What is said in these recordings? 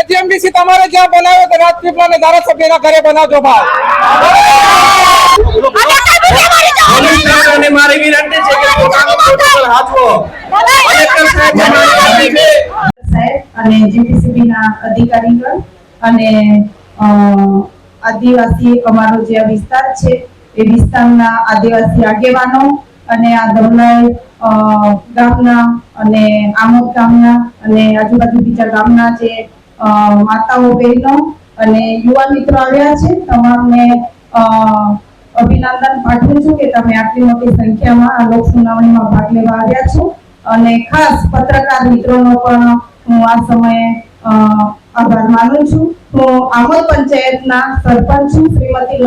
એજીએમડીસી તમારે જ્યાં બનાવ્યો તો રાજપીપળા ને ધારાસભ્યના ઘરે બનાવજો ભાઈ। મારી વિનંતી છે કે પોતાનો પ્રોટોકોલ હાચવો। કલેક્ટર સાહેબ અને જીપીસીબી ના અધિકારીગણ અને આદિવાસી અમારો જે વિસ્તાર છે એ વિસ્તારના આદિવાસી આગેવાનો અને આ ધવલાઈ ગામના અને આમોદ ગામના અને આજુબાજુ બીજા ગામના જે માતાઓ બહેનો અને યુવા મિત્રો આવ્યા છે તમામને અભિનંદન પાઠવું છું કે તમે આટલી મોટી સંખ્યામાં આ લોક સુનાવણીમાં ભાગ લેવા આવ્યા છો અને ખાસ પત્રકાર મિત્રોનો પણ હું આ સમયે આભાર માનું છું। હું આમોદ પંચાયતના સરપંચ છું શ્રીમતી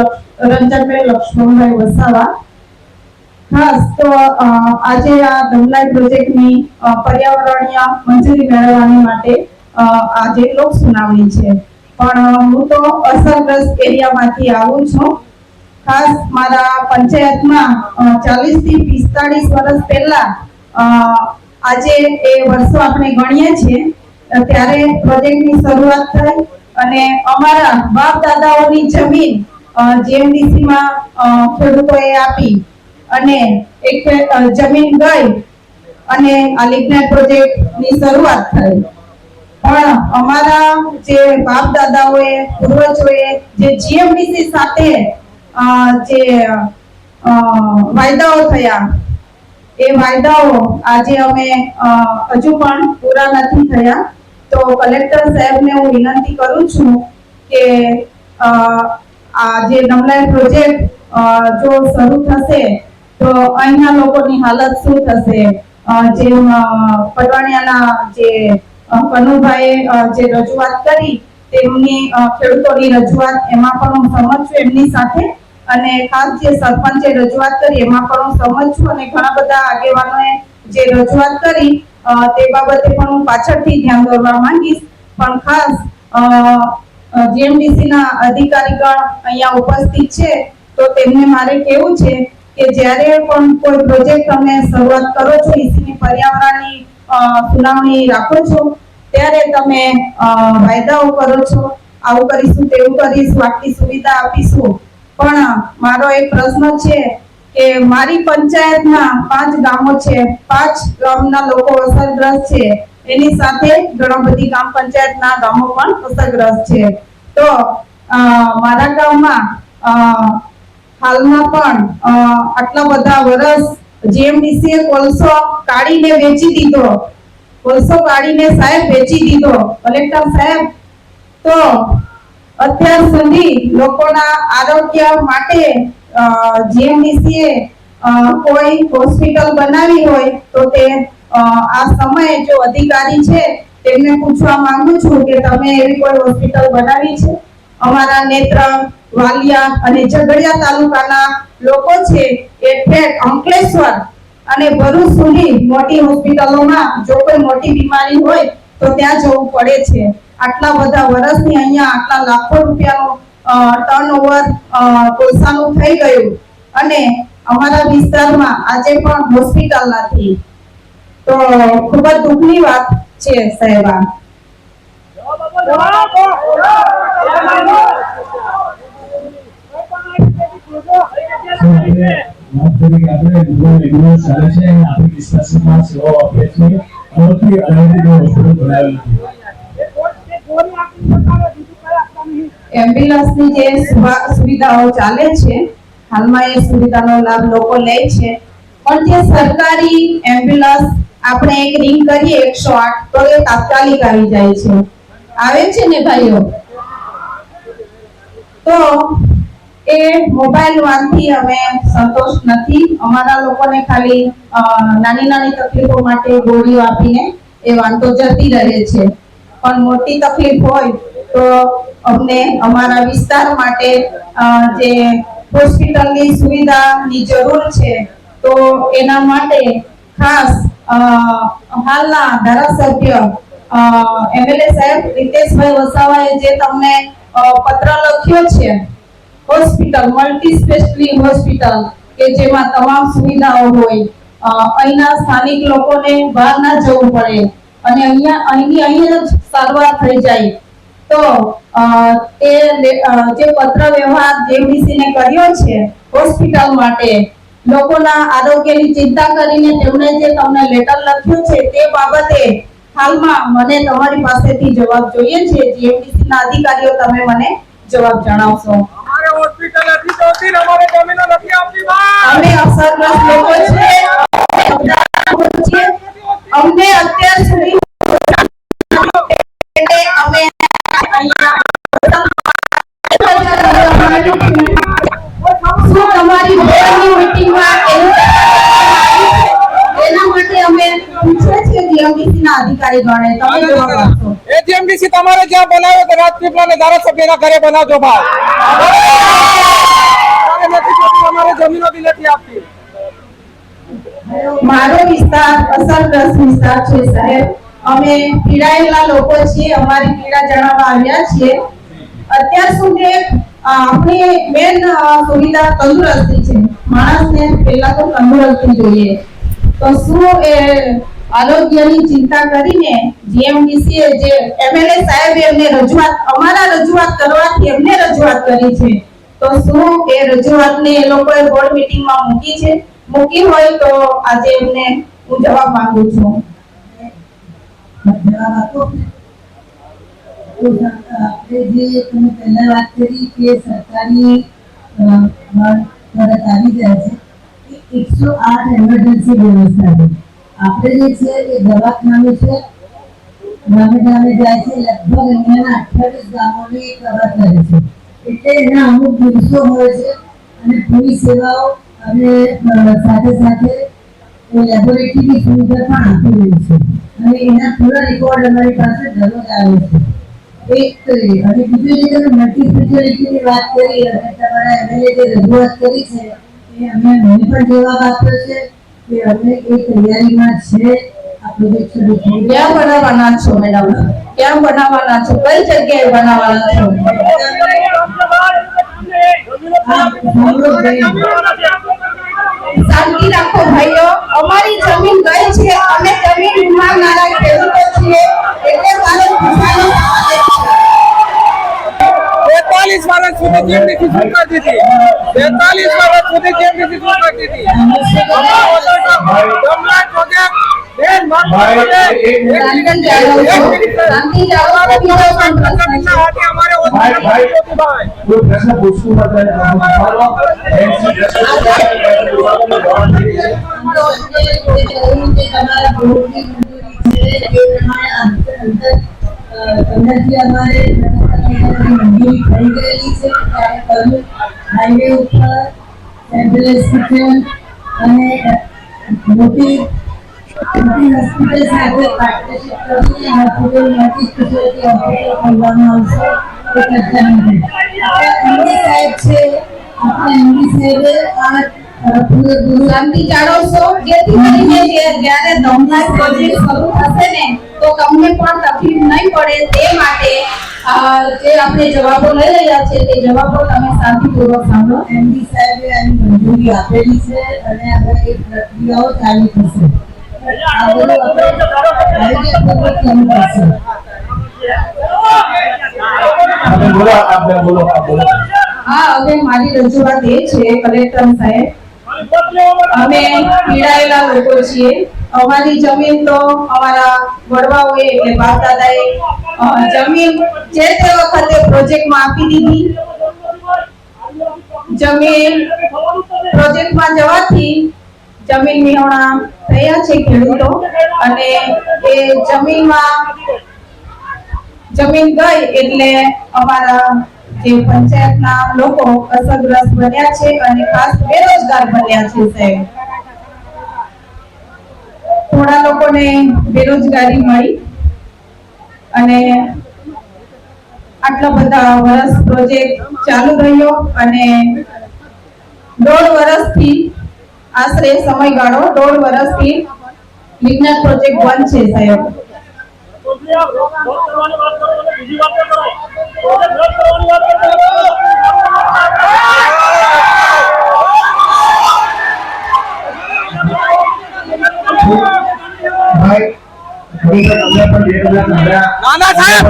રંજનબેન લક્ષ્મણભાઈ વસાવા। ખાસ તો આજે આ ધમલાઈ પ્રોજેક્ટની પર્યાવરણીય મંજૂરી મેળવવાની માટે આજે લોક સુનાવણી છે પણ હું તો અસરગ્રસ્ત એરિયામાંથી આવું છું। ખાસ મારા પંચાયતમાં 40 થી 45 વર્ષ પહેલા આજે એ વર્ષો આપણે ગણીએ છીએ ત્યારે પ્રોજેક્ટની શરૂઆત થઈ અને અમારા બાપ દાદાઓની જમીન જીએમડીસી માં ખેડૂતોએ આપી અને એક જમીન ગઈ અને આ લિગ્નાઇટ પ્રોજેક્ટની શરૂઆત થઈ પણ અમારા જે બાપ દાદાઓએ પૂર્વજોએ જે જીએમડીસી સાથે જે વાયદાઓ થયા એ વાયદાઓ આજે અમે હજુ પણ પૂરા નથી થયા। તો કલેક્ટર સાહેબને હું વિનંતી કરું છું કે આ જે ધમલાઈ પ્રોજેક્ટ જો શરૂ થશે તો અહીંના લોકોની હાલત શું થશે। જેમ પટવાણિયાના જે કનુભાઈએ જે રજૂઆત કરી તેમની ખેડૂતોની રજૂઆત એમાં પણ હું સમજ છું એમની સાથે અને ખાસ જે સરપંચે રજૂઆત કરી એમાં પણ હું સમજ છું અને ઘણા બધા આગેવાનોએ જે રજૂઆત કરી તે બાબતે પણ હું પાછળથી ધ્યાન દોરવા માંગીશ પણ ખાસ જીએમડીસી ના અધિકારીગણ અહીંયા ઉપસ્થિત છે તો તેમને મારે કહેવું છે કે જ્યારે પણ કોઈ પ્રોજેક્ટ તમે શરૂઆત કરો છો ઈસીની પર્યાવરણની સુનાવણી રાખો છો ત્યારે તમે વાયદાઓ કરો છો આવું કરીશું તેવું કરીશું આટલી સુવિધા આપીશું પણ મારો એક પ્રશ્ન છે કે મારી પંચાયતમાં 5 ગામો છે 5 ગામના લોકો અસરગ્રસ્ત છે એની સાથે ઘણા બધી ગ્રામ પંચાયતના ગામો પણ અસરગ્રસ્ત છે તો મારા ગામમાં હાલમાં પણ આટલા બધા વર્ષ જીએમડીસી કોલસો કાઢીને વેચી દીધો કોલસો કાઢીને સાહેબ વેચી દીધો કલેક્ટર સાહેબ તો અત્યાર સુધી લોકોના આરોગ્ય માટે જીએમડીસી કોઈ હોસ્પિટલ બનાવી હોય તો તે આ સમયે જો અધિકારી છે તેમને પૂછવા માંગુ છું કે તમે એવી કોઈ હોસ્પિટલ બનાવી છે। અમારા નેત્રંગ વાલિયા અને ઝઘડિયા તાલુકાના લોકો છે એ ઠેઠ અંકલેશ્વર અને ભરૂચ સુધી મોટી હોસ્પિટલોમાં જો કોઈ મોટી બીમારી હોય તો ત્યાં જવું પડે છે। આટલા બધા વર્ષની અહીંયા આટલા લાખો રૂપિયાનું ટર્નઓવર કોલસાનું થઈ ગયું અને અમારા વિસ્તારમાં આજે પણ હોસ્પિટલ નથી તો ખૂબ જ દુઃખની વાત છે સાહેબ। એમ્બ્યુલન્સની જે સુવિધાઓ ચાલે છે હાલમાં એ સુવિધાનો લાભ લોકો લે છે પણ જે સરકારી એમ્બ્યુલન્સ આપણે એક રિંગ કરીએ 108 તો એ તાત્કાલિક આવી જાય છે આવે છે ને ભાઈઓ તો એ મોબાઈલ વાનથી અમે સંતોષ નથી અમારા લોકોને ખાલી નાની નાની તકલીફો માટે ગોળીઓ આપીને એ વાન તો જતી રહે છે પણ મોટી તકલીફ હોય તો અમને અમારા વિસ્તાર માટે જે હોસ્પિટલની સુવિધાની જરૂર છે તો એના માટે ખાસ હાલના ધારાસભ્ય એમએલએ સાહેબ રીતેશભાઈ વસાવાએ જે તમને પત્ર લખ્યો છે હોસ્પિટલ મલ્ટી સ્પેશિયાલિટી હોસ્પિટલ કે જેમાં તમામ સુવિધાઓ હોય અહીંના સ્થાનિક લોકોને બહાર ના જવું પડે અને અહીંયા જ સારવાર થઈ જાય તો જે પત્ર વ્યવહાર જેમડીસી ને કર્યો છે હોસ્પિટલ માટે લોકોના આરોગ્યની ચિંતા કરીને તેમણે જે તમને લેટર લખ્યું છે તે બાબતે હાલમાં મને તમારી પાસેથી જવાબ જોઈએ છે। જીએમડીસી ના અધિકારીઓ તમે મને જવાબ જણાવશો। हमारे हॉस्पिटल अच्छी तो होती है, हमारे जमीन નથી આપતી ભાઈ। અમે અસરગ્રસ્ત લોકો છે અમને અત્યાર સુધી અમે શું તમારી બોર્ડની મીટિંગમાં એના માટે અમે પૂછે છે જીએમડીસી ના અધિકારી ગણે તમે જવાબ આપશો। એજીએમડીસી તમારે જ્યાં બનાવ્યો તો રાજપીપળા ને ધારાસભ્યના ઘરે બનાવજો ભાઈ। નથી જોતી, અમારે જમીનો બી નથી આપતી। મારો વિસ્તાર અસરગ્રસ્ત વિસ્તાર છે સાહેબ। અમે પીડાયેલા લોકો છીએ, અમારી પીડા જણાવવા આવ્યા છીએ। અત્યાર સુધી આપણી મેન સુવિધા તંદુરસ્તી છે। માણસને પહેલા તો તંદુરસ્તી જોઈએ, તો શું એ આરોગ્યની ચિંતા કરીને જીએમડીસી જે એમએલએ સાહેબ એમને રજૂઆત અમારા રજૂઆત કરવાથી એમને રજૂઆત કરી છે, તો શું એ રજૂઆતને એ લોકોએ બોર્ડ મીટિંગમાં મૂકી છે? મૂકી હોય તો આજે એમને હું જવાબ માંગુ છું। આપણે જે તમે પહેલા વાત કરી કે સરકારી તરત આવી જાય છે, 108 એમરજન્સી વ્યવસ્થા છે। આપણે જે છે એ દવાખાનું છે, ગામે ગામે જાય છે, લગભગ અહીંયાના 28 ગામોને કવર કરે છે। એટલે એના અમુક દિવસો હોય છે અને પૂરી સેવાઓ અને સાથે સાથે લેબોરેટરીની સુવિધા પણ આપી રહી છે અને એના પૂરા રેકોર્ડ અમારી પાસે દરરોજ આવે છે। એક તો એ અને બીજું જે તમે મલ્ટી સ્પેશિયાલિટીની વાત કરી અને તમારા એમએલએ જે રજૂઆત કરી છે એ અમે મને પણ જવાબ આપ્યો છે કે અમે એ તૈયારીમાં છે। આ પ્રોજેક્ટ શરૂ થઈ ક્યાં બનાવવાના છો મેડમ? ક્યાં બનાવવાના છો? કઈ જગ્યાએ બનાવવાના છો? શાંતિ રાખો ભાઈઓ, અમારી જમીન ગઈ છે, અમે જમીન ગુમાવનારા ખેડૂતો છીએ, એટલે મારો કિસાનો સમાજ છે। 43 વર્ષ સુધી જીએમડીસી શું કરતી હતી? 43 વર્ષ સુધી જીએમડીસી શું કરતી હતી? શાંતિ જાળવો, બીજો પણ પ્રશ્ન છે। કોઈ પ્રશ્ન પૂછવું પડે તમારા બોર્ડની મંજૂરી છે એ પ્રમાણે અંદરથી અમારે મંજૂરી થઈ ગયેલી છે। ત્યારે કર્યું હાઈવે ઉપર સેન્ટ્રલ હોસ્પિટલ અને મોટી હોસ્પિટલ સાથે પાર્ટનરશિપ કરીને હોસ્પિટલ મલ્ટી સ્પેશિયાલિટી હોસ્પિટલ ખોલવામાં આવશે એ ચર્ચા નથી। એમડી સાહેબ છે, આપણે એમડી સાહેબે આ શાંતિ જાળવશો, જેથી કરીને જ્યારે દમદાર પ્રોજેક્ટ શરૂ થશે ને તો તમને પણ તકલીફ નહીં પડે, તે માટે જે આપણે જવાબો લઈ રહ્યા છે તે જવાબો તમે શાંતિપૂર્વક સાંભળો। એમડી સાહેબે આની મંજૂરી આપેલી છે અને હવે એ પ્રક્રિયાઓ ચાલુ થશે। આ બધું આપણે આયોજનપૂર્વક ચાલુ થશે। હા, હવે મારી રજૂઆત એ છે કલેક્ટર સાહેબ, અમે પીડાયેલા લોકો છીએ। અમારી જમીન તો અમારા વડવાઓએ એટલે બાપ દાદાએ જમીન જે તે વખતે પ્રોજેક્ટમાં આપી દીધી। જમીન પ્રોજેક્ટમાં જવાથી જમીન વિહોણા થયા છે ખેડૂતો અને એ જમીન ગઈ એટલે અમારા જે પંચાયતના લોકો અસરગ્રસ્ત બન્યા છે અને ખાસ બેરોજગાર બન્યા છે સાહેબ। થોડા લોકોને બેરોજગારી મળી અને આટલા બધા વર્ષ પ્રોજેક્ટ ચાલુ રહ્યો અને 1.5 વર્ષથી આશરે સમયગાળો 1.5 વર્ષથી લિગ્નર પ્રોજેક્ટ બંધ છે સાહેબ। ભાઈ ખરેખર અમને પણ 2,000 નાના સાહેબ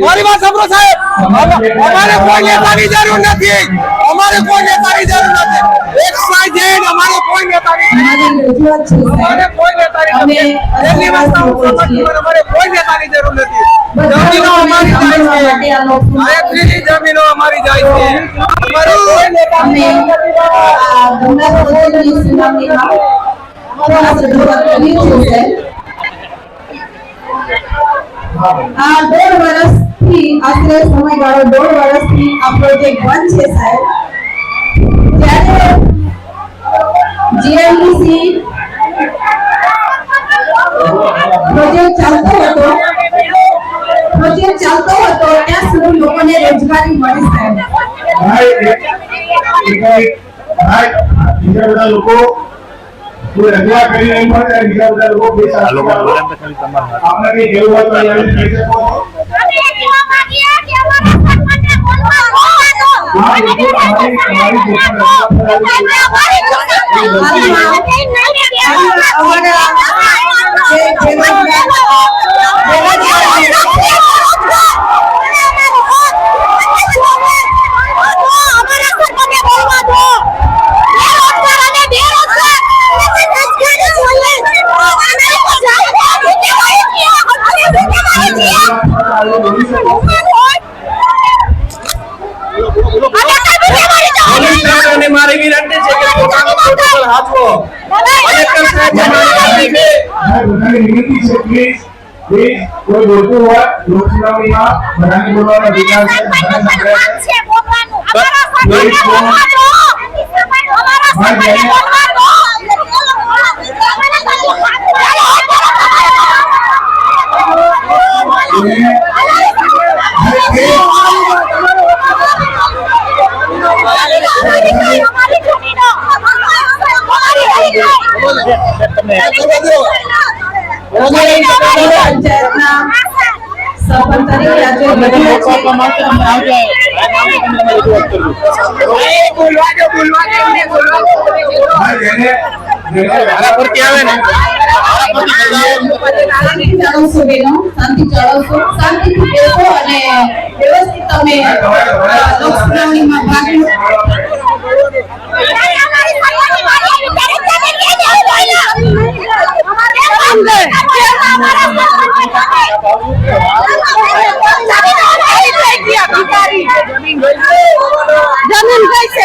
મારી વાત સાંભળો સાહેબ, અમારે કોઈ નેતાની જરૂર નથી, અમારે કોઈ નેતાની જરૂર નથી, XYZ અમારે કોઈ નેતાની અમારી રજૂઆત છે અમારે કોઈ નેતાની અમે નથી, એની વાત અમારે કોઈ નેતાની જરૂર નથી, જમીનો અમારી જાય છે સાહેબ, ત્રીજી જમીનો અમારી જાય છે, અમારે કોઈ નેતાની અમે જરૂર નથી. આ ગંગા પ્રોજેક્ટની સુનાવણીમાં ખાસ રજૂઆત કરી છે સાહેબ. આ 1.5 વર્ષથી આશરે સમયગાળો 1.5 વર્ષથી આ પ્રોજેક્ટ બંધ છે સાહેબ. જ્યારે જીએમડીસી પ્રોજેક્ટ ચાલતો હતો ત્યાં સુધી લોકોને રોજગારી મળી સાહેબ. બીજા બધા લોકો કોઈ રજૂઆત કરી નહીં મળે, બીજા બધા લોકો આપણે કઈ જેવું હોય તો અહીંયા કહી શકો છો. મારી વિનંતી છે કે પોતાનો પ્રોટોકોલ હાચવો. કલેક્ટર સાહેબ મારી વિનંતી છે પ્લીઝ કોઈ બોલતું હોય લોકસભામાં બધાને બોલવાનો અધિકાર છે, બધાને પંચાયતના સરપંચ તરીકે આજે શાંતિ જાળવશો બેનો, શાંતિ જાળવશો, શાંતિથી બેસો અને વ્યવસ્થિત તમે લોક સુનાવણીમાં ભાગ લો. જમીન કઈ છે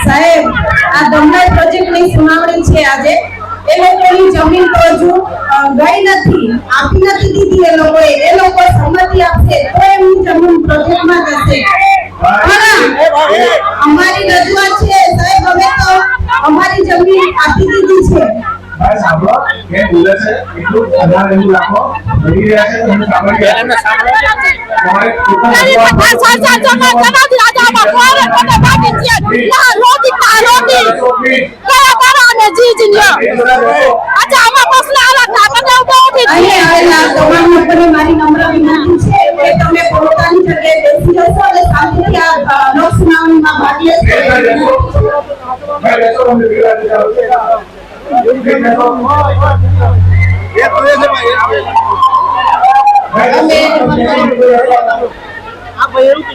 સાહેબ, આ દમણ પ્રોજેક્ટની સુનાવણી છે આજે. એ લોકોની જમીન તો હજુ ગઈ નથી, આપી નથી દીધી એ લોકો સંમતિ આપશે તો એમની જમીન પ્રોજેક્ટમાં જશે. અમારી રજૂઆત છે સાહેબ, હવે તો અમારી જમીન આપી દીધી છે. ભાઈ સાંભળો કે બોલે છે એટલું આધાર એવું રાખો, બોલી રહ્યા છે તમને સાંભળી એમને સાંભળો તમારે મારી નમ્ર વિનંતી છે કે તમે પોતાની જગ્યાએ બેસી જશો અને શાંતિથી આ લોક સુનાવણીમાં ભાગ લેશો.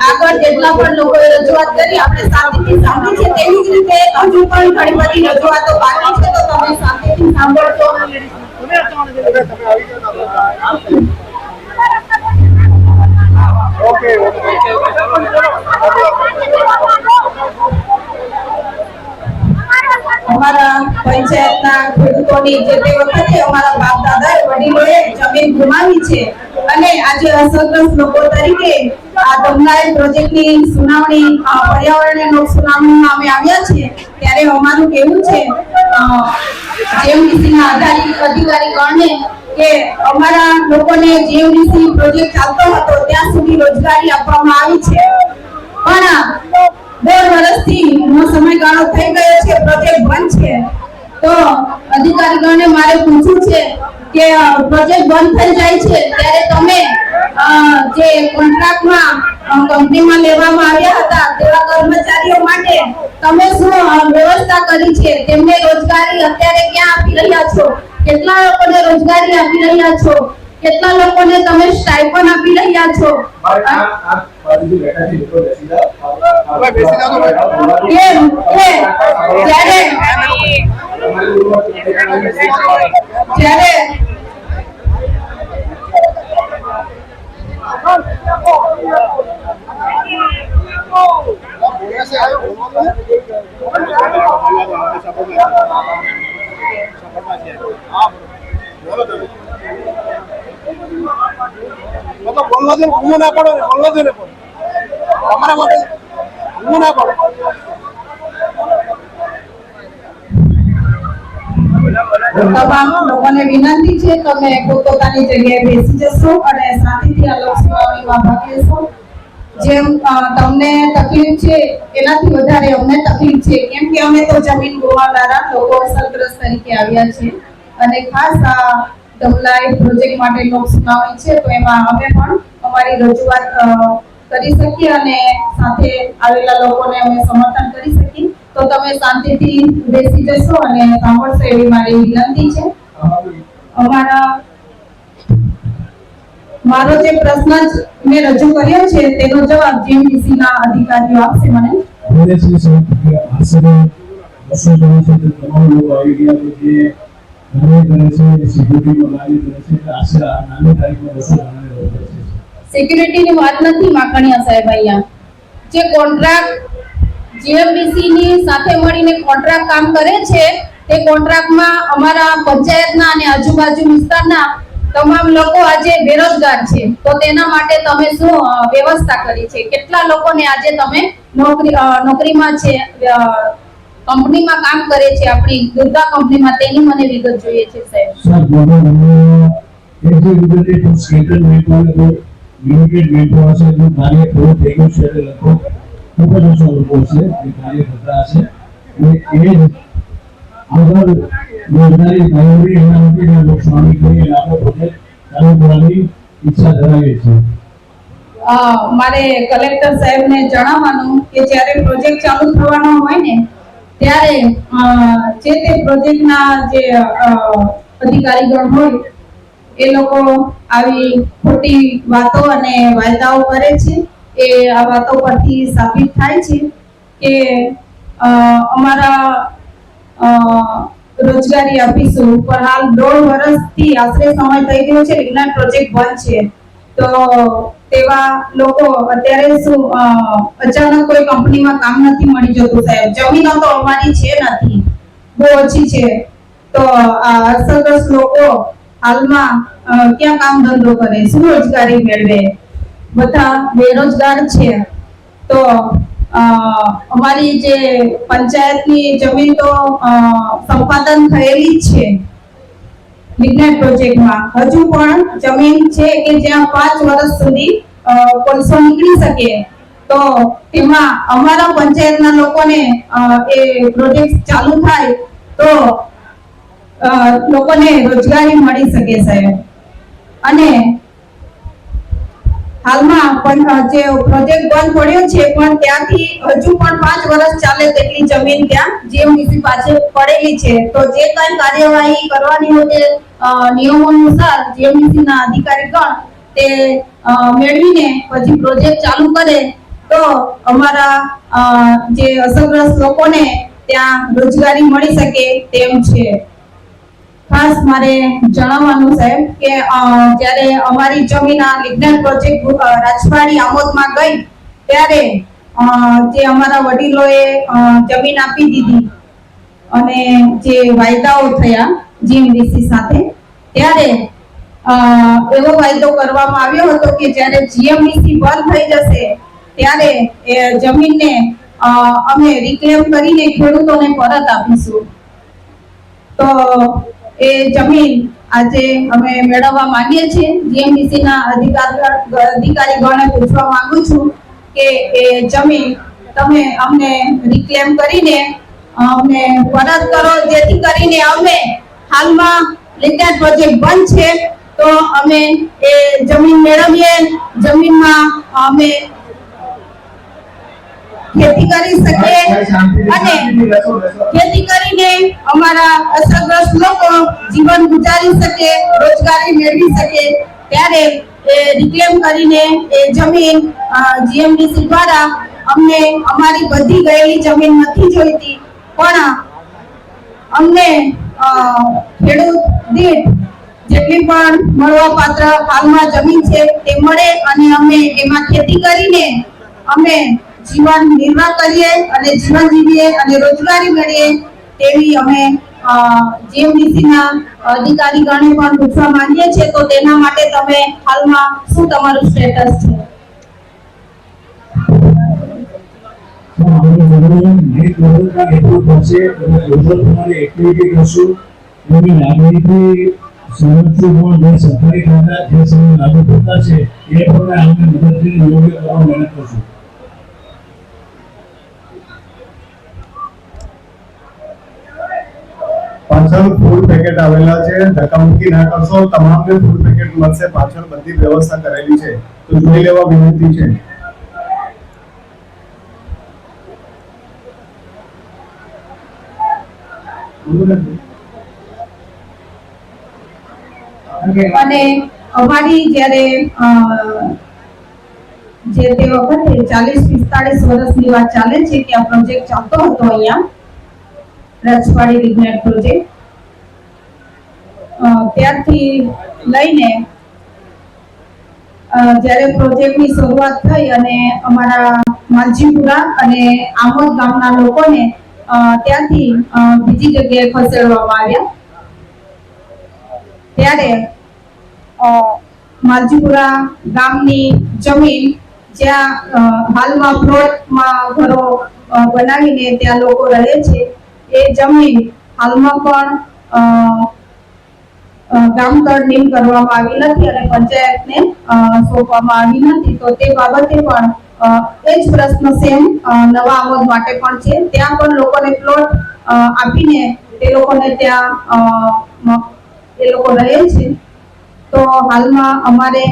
આગળ જેટલા પણ લોકોએ રજૂઆત કરી આપણે શાંતિથી સાંભળી છે, તેવી જ રીતે હજુ પણ ઘણી બધી રજૂઆતો બાકી છે, તો તમે શાંતિથી સાંભળશો. પંચાયતના ખેડૂતોની જે તે વખતે અમારા બાપ દાદા વડીલોએ જમીન ગુમાવી છે અને આજે અસરગ્રસ્ત લોકો તરીકે આ ધમલાઈ પ્રોજેક્ટની સુનાવણી પર્યાવરણીય લોક સુનાવણીમાં અમે આવ્યા છીએ ત્યારે અમારું કહેવું છે જીએમડીસીના અધિકારીગણને કે અમારા લોકોને જીએમડીસી પ્રોજેક્ટ ચાલતો હતો ત્યાં સુધી રોજગારી આપવામાં આવી છે પણ 1.5 વર્ષથી નો સમયગાળો થઈ ગયો છે, પ્રોજેક્ટ બંધ છે. તો અધિકારીગણને મારે પૂછવું છે કે પ્રોજેક્ટ બંધ થઈ જાય છે ત્યારે તમે જે કોન્ટ્રાક્ટમાં કંપનીમાં લેવામાં આવ્યા હતા તેવા કર્મચારીઓ માટે તમે શું વ્યવસ્થા કરી છે? તેમને રોજગારી અત્યારે ક્યાં આપી રહ્યા છો? કેટલા લોકોને રોજગારી આપી રહ્યા છો? કેટલા લોકોને તમે સ્ટાઇપન્ડ આપી રહ્યા છો? બોલવા દે, ઊંઘ ના પડો, બોલવા દે ને પણ તમારા માટે ઊંઘ ના પડો. તમામ લોકોને વિનંતી છે તમે પોતાની જગ્યાએ બેસી જશો અને શાંતિથી આ લોક સુનાવણીમાં ભાગ લેશો. જેમ તમને તકલીફ છે એનાથી વધારે અમને તકલીફ છે, કેમ કે અમે તો જમીન ગુમાવનારા લોકો અસરગ્રસ્ત તરીકે આવ્યા છે અને ખાસ આ ધમલાઈ પ્રોજેક્ટ માટે લોક સુનાવણી છે તો એમાં અમે પણ અમારી રજૂઆત કરી શકીએ અને સાથે આવેલા લોકોને અમે સમર્થન કરી શકીએ. તો તમે શાંતિથી બેસી જશો અને સાંભળશો એવી મારી વિનંતી છે. મારો જે પ્રશ્ન મેં રજૂ કર્યો છે તેનો જવાબ જીએમડીસી ના અધિકારીઓ આપશે મને. સિક્યુરિટીની વાત નથી માખણિયા સાહેબ, અહીંયા જે કોન્ટ્રાક્ટ જીએમડીસી ની સાથે મળીને કોન્ટ્રાક્ટ કામ કરે છે તે કોન્ટ્રાક્ટમાં અમારા પંચાયતના અને આજુબાજુ વિસ્તારના તમામ લોકો આજે બેરોજગાર છે. તો તેના માટે તમે શું વ્યવસ્થા કરી છે? કેટલા લોકોને આજે તમે નોકરીમાં છે, કંપનીમાં કામ કરે છે, આપણી દુર્ગા કંપનીમાં, તેની મને વિગત જોઈએ છે સાહેબ. લિમિટેડ મેમ્બર હશે જો કાર્ય પૂરું થઈ ગયું છે એટલે લગભગ ખૂબ જ ઓછા લોકો છે જે કાર્ય કરતા હશે અને એ જ આગળ રોજગારી મેળવી એના માટે લોકસ્વામી કરી આપણે પ્રોજેક્ટ ચાલુ કરવાની ઈચ્છા ધરાવીએ છીએ. મારે કલેક્ટર સાહેબને જણાવવાનું કે જ્યારે પ્રોજેક્ટ ચાલુ થવાનો હોય ને ત્યારે જે તે પ્રોજેક્ટના જે અધિકારીગણ હોય એ લોકો આવી ખોટી વાતો અને વાયદાઓ કરે છે. એ આ વાતો પરથી સાબિત થાય છે કે અમારા રોજગારી આપીશું, પણ હાલ 1.5 વર્ષથી આશરે સમય થઈ ગયો છે, વિજ્ઞાન પ્રોજેક્ટ બંધ છે. તો તેવા લોકો અત્યારે શું અચાનક કોઈ કંપનીમાં કામ નથી મળી જતું સાહેબ? જમીનો તો અમારી છે નથી, બહુ ઓછી છે. તો આ અસરગ્રસ્ત લોકો હાલમાં ક્યાં કામ ધંધો કરે, શું રોજગારી મેળવે? બધા બેરોજગાર છે. તો અમારી જે પંચાયતની જમીન તો સંપાદન થયેલી જ છે વિજ્ઞાન પ્રોજેક્ટમાં. હજુ પણ જમીન છે કે જ્યાં 5 વર્ષ સુધી કોલસો નીકળી શકે. તો તેમાં અમારા પંચાયતના લોકોને એ પ્રોજેક્ટ ચાલુ થાય તો લોકોને રોજગારી મળી શકે સાહેબ. અને હાલમાં પણ જે પ્રોજેક્ટ બંધ પડ્યો છે પણ ત્યાંથી હજુ પણ 5 વર્ષ ચાલે તેટલી જમીન ત્યાં જીએમડીસી પાસે પડેલી છે. તો જે કઈ કાર્યવાહી કરવાની હોય તે નિયમો અનુસાર જીએમડીસી ના અધિકારીગણ તે મેળવીને પછી પ્રોજેક્ટ ચાલુ કરે તો અમારા જે અસરગ્રસ્ત લોકોને ત્યાં રોજગારી મળી શકે તેમ છે. ખાસ મારે જણાવવાનું સાહેબ કે જ્યારે અમારી જમીન આ વિજ્ઞાન પ્રોજેક્ટ રાજવાડી આમોદમાં ગઈ ત્યારે જે અમારા વડીલોએ જમીન આપી દીધી અને જે વાયદાઓ થયા જીએમડીસી સાથે, ત્યારે એવો વાયદો કરવામાં આવ્યો હતો કે જ્યારે જીએમડીસી બંધ થઈ જશે ત્યારે એ જમીનને અમે રિક્લેમ કરીને ખેડૂતોને પરત આપીશું. તો એ જમીન આજે અમે મેળવવા માંગીએ છીએ. જીએમડીસી ના અધિકારીગણને પૂછવા માંગુ છું કે એ જમીન તમે અમને રિક્લેમ કરીને અમને પરત કરો, જેથી કરીને અમે હાલમાં લિગ્નાઇટ પ્રોજેક્ટ બંધ છે તો અમે એ જમીન મેળવીએ, જમીનમાં અમે ખેતી કરી શકીએ અને ખેતી કરીને અમારા અસરગ્રસ્ત લોકો જીવન ગુજારી શકે, રોજગારી મેળવી શકે. ત્યારે એ રિક્લેમ કરીને એ જમીન જીએમડીસી દ્વારા અમને અમારી બધી ગયેલી જમીન નથી જોઈતી, પણ અમને ખેડૂત દીઠ જેટલી પણ મળવાપાત્ર હાલમાં જમીન છે તે મળે અને અમે એમાં ખેતી કરીને અમે જીવન નિર્વાહ કરીએ અને જીવન જીવીએ અને રોજગારી મેળવીએ તેવી અમે જીએમડીસી ના અધિકારીગણને પણ પૂછવા માંગીએ છીએ. તો તેના માટે તમે હાલમાં શું તમારું સ્ટેટસ છે? સરકારી ખાતા જે સમય લાગુ પડતા છે એ પ્રમાણે આપણે મદદથી યોગ્ય કરવા મહેનત કરશું. પાછળ ફૂડ પેકેટ આવેલા છે, ધક્કામુક્કી ના કરશો. તમામને ફૂડ પેકેટ મળશે, પાછળ બધી વ્યવસ્થા કરેલી છે, તો જોઈ લેવા વિનંતી છે. અને અમારી જ્યારે જે તે વખતે 40-45 વર્ષની વાત ચાલે છે કે આ પ્રોજેક્ટ ચાલતો હતો અહીંયા રજવાડી લિગ્નાઇટ પ્રોજેક્ટ, ત્યારથી લઈને જ્યારે પ્રોજેક્ટની શરૂઆત થઈ અને અમારા માલજીપુરા અને આમોદ ગામના લોકોને ત્યાંથી બીજી જગ્યાએ ખસેડવામાં આવ્યા, ત્યારે માલજીપુરા ગામની જમીન જ્યાં હાલમાં પ્લોટમાં ઘરો બનાવીને ત્યાં લોકો રહે છે, એ જમીન હાલમાં પણ ગામતળ નીમ કરવામાં આવી નથી અને પંચાયતને સોંપવામાં આવી નથી. તો તે બાબતે પણ એ જ પ્રશ્ન સેમ નવા આમોદ માટે પણ છે. ત્યાં પણ લોકોને પ્લોટ આપીને તે લોકોને ત્યાં એ લોકો રહે છે. તો હાલમાં અમારે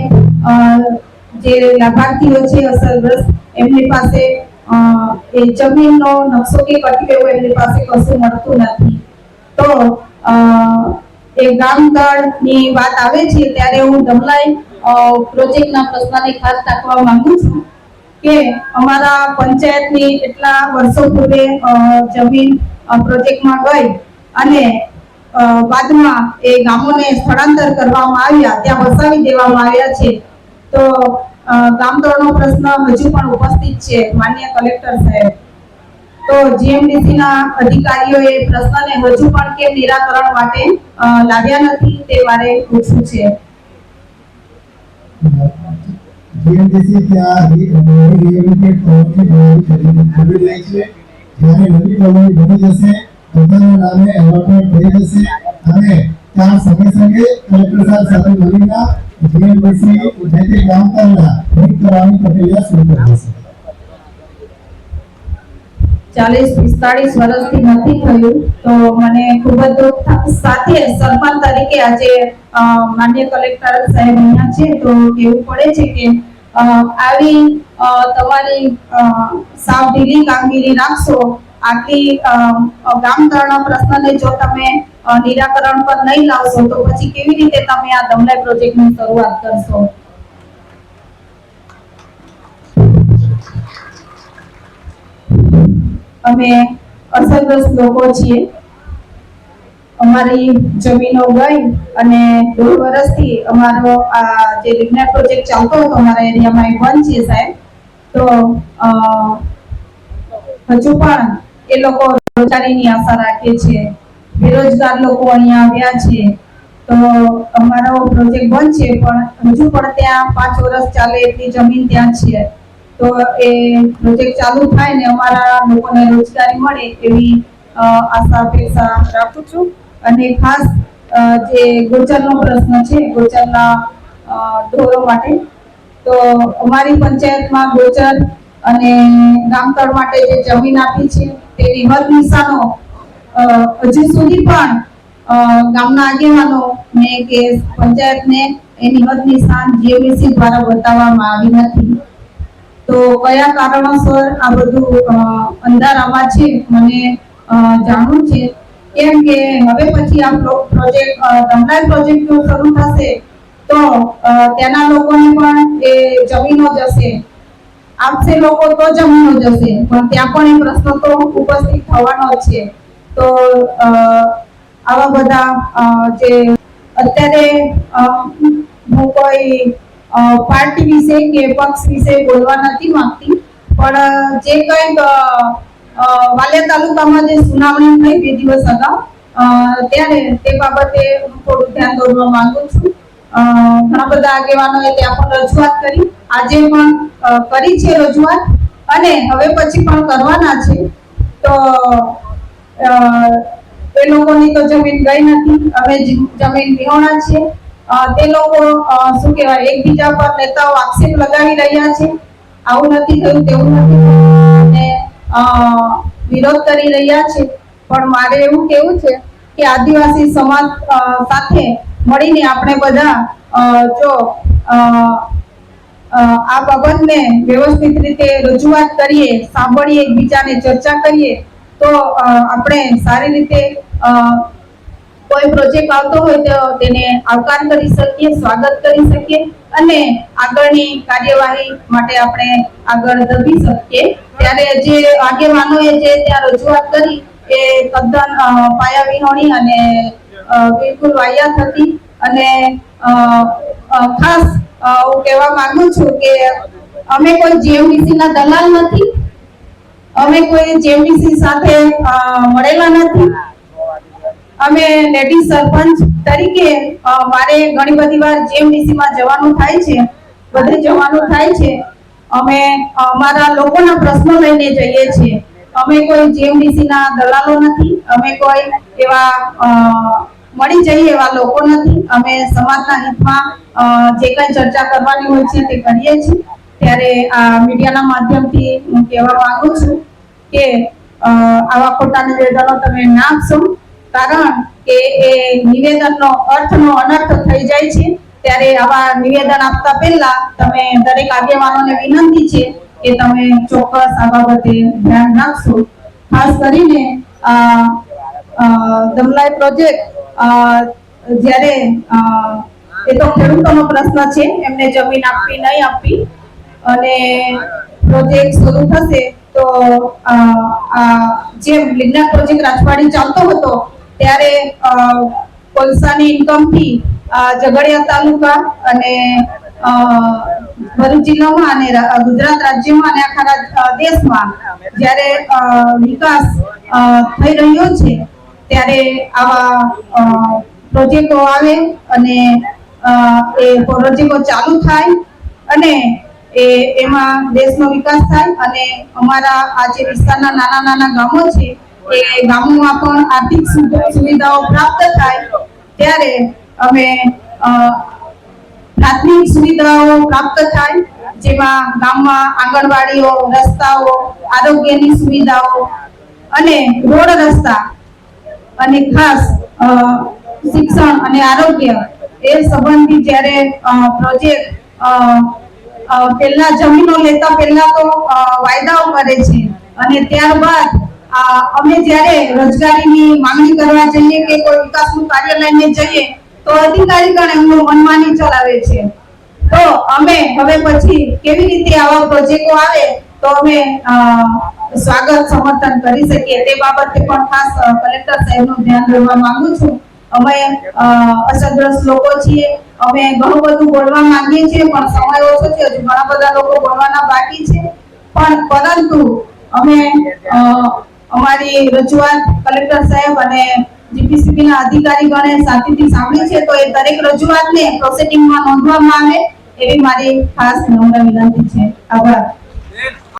જે લાભાર્થીઓ છે અસરગ્રસ્ત, એમની પાસે એ જમીનનો નકશો કે કટલેવો એમની પાસે કશું મળતું નથી. તો એ ગામતળની વાત આવે છે ત્યારે હું ધમલાઈ પ્રોજેક્ટના પ્રશ્નને ખાસ ટાંકવા માંગુ છું કે અમારા પંચાયતની એટલા વર્ષો પૂર્વે જમીન પ્રોજેક્ટમાં ગઈ અને બાદમાં એ ગામોને સ્થળાંતર કરવામાં આવ્યા, ત્યાં વસાવી દેવામાં આવ્યા છે. તો ગામતળનો પ્રશ્ન હજુ પણ ઉપસ્થિત છે માનનીય કલેક્ટર સાહેબ. તો જીએમડીસી ના અધિકારીઓએ પ્રશ્નને હજુ પણ કેમ નિરાકરણ માટે લાવ્યા નથી તે મારે પૂછવું છે. જીએમડીસી ત્યાં રિએલોકેટ કરવાની જરૂર રહી છે. જ્યારે નવી કોલોની બની જશે, પોતાના નામે એલોટમેન્ટ થઈ જશે અને ત્યાં સંગે સંગે કલેક્ટર સાહેબ સાથે મળીને જીએમડીસી જે તે ગામતળના ઠીક કરવાની પ્રક્રિયા શરૂ કરી દેશે. 40-45 વર્ષથી નથી થયું, તો મને ખૂબ જ દુઃખ સાથે સરપંચ તરીકે આજે માનનીય કલેક્ટર સાહેબ અહીંયા છે તો કહેવું પડે છે કે આવી તમારી સાવ ઢીલી કામગીરી રાખશો, આટલી ગામતળના પ્રશ્નને જો તમે નિરાકરણ પર નહીં લાવશો તો પછી કેવી રીતે તમે આ ધમલાઈ પ્રોજેક્ટની શરૂઆત કરશો? અમે અસરગ્રસ્ત લોકો છીએ, અમારી જમીનો ગઈ અને 2 વર્ષથી અમારો આ જે લિગ્નાઇટ પ્રોજેક્ટ ચાલતો હતો અમારા એરિયામાં એ બંધ છે સાહેબ. તો હજુ પણ એ લોકો રોજગારીની આશા રાખીએ છીએ. બેરોજગાર લોકો અહીંયા આવ્યા છે, તો અમારો પ્રોજેક્ટ બંધ છે, પણ હજુ પણ ત્યાં 5 વર્ષ ચાલે એટલી જમીન ત્યાં છે. તો એ પ્રોજેક્ટ ચાલુ થાય ને અમારા લોકોને રોજગારી મળે એવી આશા અપેક્ષા રાખું છું. અને ખાસ જે ગોચરનો પ્રશ્ન છે, ગોચરના ઢોરો માટે, તો અમારી પંચાયતમાં ગોચર અને ગામતળ માટે જે જમીન આપી છે તેની હદ નિશાનો હજુ સુધી પણ ગામના આગેવાનો ને કે પંચાયતને એની હદ નિશાન જીઓવીસી દ્વારા બતાવવામાં આવી નથી. તો કયા કારણોસર આ બધું અંધારામાં છે મને જાણવું છે, કેમ કે હવે પછી આ પ્રોજેક્ટ ધમલાઈ પ્રોજેક્ટ શરૂ થશે તો ત્યાંના લોકોને પણ એ જમીનો જશે, આપશે લોકો તો જમીનો જશે, પણ ત્યાં પણ એ પ્રશ્ન તો ઉપસ્થિત થવાનો છે. તો આવા બધા જે અત્યારે હું કોઈ પાર્ટી વિશે કે પક્ષ વિશે બોલવા નથી માંગતી, પણ જે કંઈક વાલિયા તાલુકામાં જે સુનાવણી થઈ 2 દિવસ અગાઉ, ત્યારે તે બાબતે હું થોડું ધ્યાન દોરવા માંગુ છું. ઘણા બધા આગેવાનોએ ત્યાં પણ રજૂઆત કરી, આજે પણ કરી છે રજૂઆત, અને હવે પછી પણ કરવાના છે. તો એ લોકોની તો જમીન ગઈ નથી, હવે જમીન વિહોણા છે. તે લોકો શું કહેવાય, એકબીજા પર નેતાઓ આક્ષેપ લગાવી રહ્યા છે, આવું નથી થયું તેવું નથી થયું, અને વિરોધ કરી રહ્યા છે. પણ મારે એવું કહેવું છે કે આદિવાસી સમાજ સાથે મળીને આપણે બધા જો આ બાબતને વ્યવસ્થિત રીતે રજૂઆત કરીએ, સાંભળીએ, એકબીજાને ચર્ચા કરીએ, તો આપણે સારી રીતે કોઈ પ્રોજેક્ટ આવતો હોય તો તેને આવકાર કરી શકીએ, સ્વાગત કરી શકીએ, અને આગળની કાર્યવાહી માટે આપણે આગળ ધપી શકીએ. ત્યારે જે આગેવાનોએ જે ત્યાં રજૂઆત કરી એ તદ્દન પાયાવિહોણી અને બિલકુલ વાહિયાત હતી. અને ખાસ હું કહેવા માંગુ છું કે અમે કોઈ જીએમડીસી ના દલાલ નથી, અમે કોઈ જીએમડીસી સાથે મળેલા નથી. અમે લેડી સરપંચ તરીકે મારે ઘણી બધી વાર જીએમડીસી માં જવાનું થાય છે, બધે જવાનું થાય છે. અમે અમારા લોકોના પ્રશ્નો લઈને જઈએ છીએ. અમે કોઈ જીએમડીસી ના દલાલો નથી, અમે કોઈ એવા મળી જઈએ એવા લોકો નથી. અમે સમાજના હિતમાં જે કંઈ ચર્ચા કરવાની હોય છે તે કરીએ છીએ. ત્યારે આ મીડિયાના માધ્યમથી હું કહેવા માંગુ છું કે આવા ખોટા નિવેદનો તમે ના આપશો, કારણ કે એ નિવેદનનો અર્થનો અનર્થ થઈ જાય છે. ત્યારે આવા નિવેદન આપતા પહેલા તમે દરેક આગેવાનોને વિનંતી છે કે તમે ચોક્કસ આ બાબતે ધ્યાન રાખશો. ખાસ કરીને ધમલાઈ પ્રોજેક્ટ જ્યારે એ તો ખેડૂતોનો પ્રશ્ન છે, એમને જમીન આપવી નહીં આપવી, અને પ્રોજેક્ટ શરૂ થશે તો જેમ લિગ્નાઇટ પ્રોજેક્ટ રાજવાડી ચાલતો હતો ત્યારે કોલસાની ઇન્કમથી ઝઘડિયા તાલુકા અને ભરૂચ જિલ્લામાં અને ગુજરાત રાજ્યમાં અને આખા દેશમાં જ્યારે વિકાસ થઈ રહ્યો છે ત્યારે આવા પ્રોજેક્ટો આવે અને એ પ્રોજેક્ટો ચાલુ થાય અને એમાં દેશનો વિકાસ થાય, અને અમારા આ જે વિસ્તારના નાના નાના ગામો છે એ ગામોમાં પણ આર્થિક સુવિધાઓ પ્રાપ્ત થાય. ત્યારે અમે પ્રાથમિક સુવિધાઓ પ્રાપ્ત થાય, જેમાં ગામમાં આંગણવાડીઓ, રસ્તાઓ, આરોગ્યની સુવિધાઓ અને રોડ રસ્તા, અને ખાસ શિક્ષણ અને આરોગ્ય એ સંબંધી જ્યારે પ્રોજેક્ટ પહેલા જમીનો લેતા પહેલા તો વાયદાઓ કરે છે, અને ત્યારબાદ અમે જ્યારે રોજગારીની માંગણી કરવા જઈએ કે કોઈ વિકાસનું કાર્ય લઈને જઈએ તો અધિકારીગણ એમનું મનમાની ચલાવે છે. તો અમે હવે પછી કેવી રીતે આવા પ્રોજેક્ટો આવે તો અમે સ્વાગત સમર્થન કરી શકીએ, તે બાબતે પણ ખાસ કલેક્ટર સાહેબનું ધ્યાન દોરવા માંગુ છું. અમે અસરગ્રસ્ત લોકો છીએ, અમે ઘણું બધું બોલવા માંગીએ છીએ પણ સમય ઓછો છે, હજુ ઘણા બધા લોકો બોલવાના બાકી છે. પણ પરંતુ અમે અમારી રજૂઆત કલેક્ટર સાહેબ અને જીપીસીબી ના અધિકારીગણે શાંતિથી સાંભળી છે, તો એ દરેક રજૂઆતને પ્રોસિડિંગમાં નોંધવામાં આવે એવી મારી ખાસ નમ્ર વિનંતી છે. આભાર.